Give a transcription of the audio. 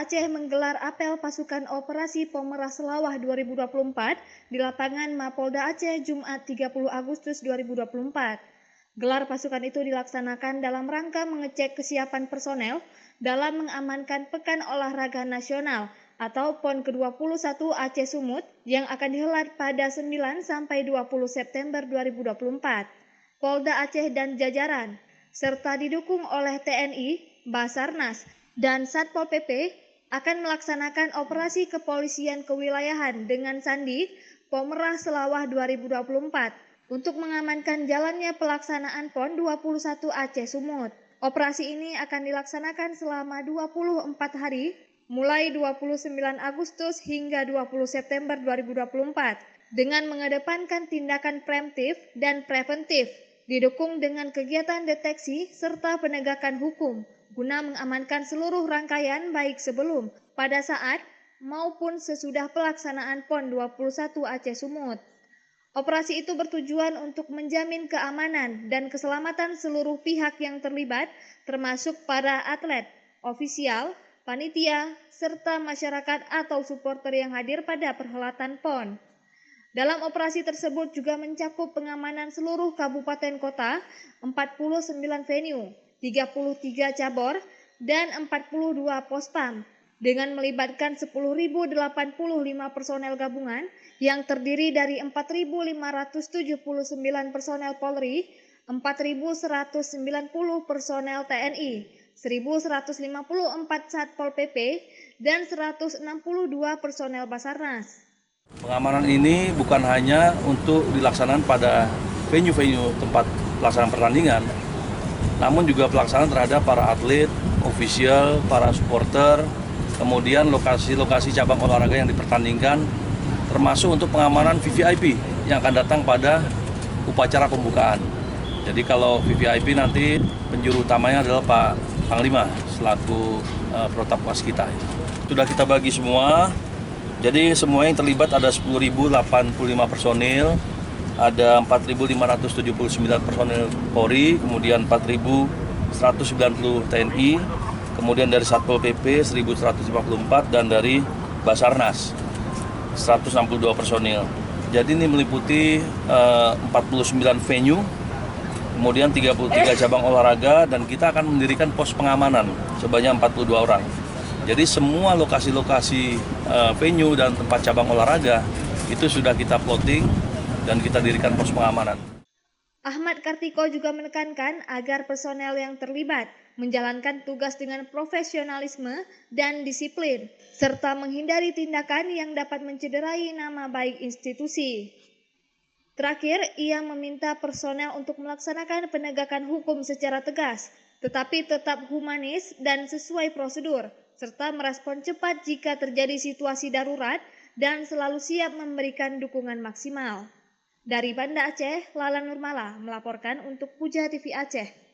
Aceh menggelar apel pasukan operasi Pemeras Selawah 2024 di lapangan Mapolda Aceh Jumat 30 Agustus 2024. Gelar pasukan itu dilaksanakan dalam rangka mengecek kesiapan personel dalam mengamankan Pekan Olahraga Nasional atau PON ke-21 Aceh Sumut yang akan dihelat pada 9 sampai 20 September 2024. Polda Aceh dan jajaran serta didukung oleh TNI, Basarnas, dan Satpol PP akan melaksanakan operasi kepolisian kewilayahan dengan sandi Pemeras Selawah 2024 untuk mengamankan jalannya pelaksanaan PON 21 Aceh Sumut. Operasi ini akan dilaksanakan selama 24 hari mulai 29 Agustus hingga 20 September 2024 dengan mengedepankan tindakan preemptif dan preventif didukung dengan kegiatan deteksi serta penegakan hukum guna mengamankan seluruh rangkaian baik sebelum, pada saat, maupun sesudah pelaksanaan PON 21 Aceh Sumut. Operasi itu bertujuan untuk menjamin keamanan dan keselamatan seluruh pihak yang terlibat, termasuk para atlet, ofisial, panitia, serta masyarakat atau supporter yang hadir pada perhelatan PON. Dalam operasi tersebut juga mencakup pengamanan seluruh kabupaten kota, 49 venue, 33 cabur, dan 42 pospam, dengan melibatkan 10.085 personel gabungan yang terdiri dari 4.579 personel Polri, 4.190 personel TNI, 1.154 Satpol PP, dan 162 personel Basarnas. Pengamanan ini bukan hanya untuk dilaksanakan pada venue-venue tempat pelaksanaan pertandingan, namun juga pelaksanaan terhadap para atlet, ofisial, para supporter, kemudian lokasi-lokasi cabang olahraga yang dipertandingkan, termasuk untuk pengamanan VVIP yang akan datang pada upacara pembukaan. Jadi kalau VVIP nanti penjuru utamanya adalah Pak Panglima selaku protap waskita. Sudah kita bagi semua. Jadi semua yang terlibat ada 10.085 personil, ada 4.579 personil Polri, kemudian 4.190 TNI, kemudian dari Satpol PP 1.154 dan dari Basarnas 162 personil. Jadi ini meliputi 49 venue, kemudian 33 cabang olahraga, dan kita akan mendirikan pos pengamanan sebanyak 42 orang. Jadi semua lokasi-lokasi venue dan tempat cabang olahraga itu sudah kita plotting dan kita dirikan pos pengamanan. Ahmad Kartiko juga menekankan agar personel yang terlibat menjalankan tugas dengan profesionalisme dan disiplin, serta menghindari tindakan yang dapat mencederai nama baik institusi. Terakhir, ia meminta personel untuk melaksanakan penegakan hukum secara tegas, tetapi tetap humanis dan sesuai prosedur, serta merespon cepat jika terjadi situasi darurat dan selalu siap memberikan dukungan maksimal. Dari Banda Aceh, Lala Nurmala melaporkan untuk Puja TV Aceh.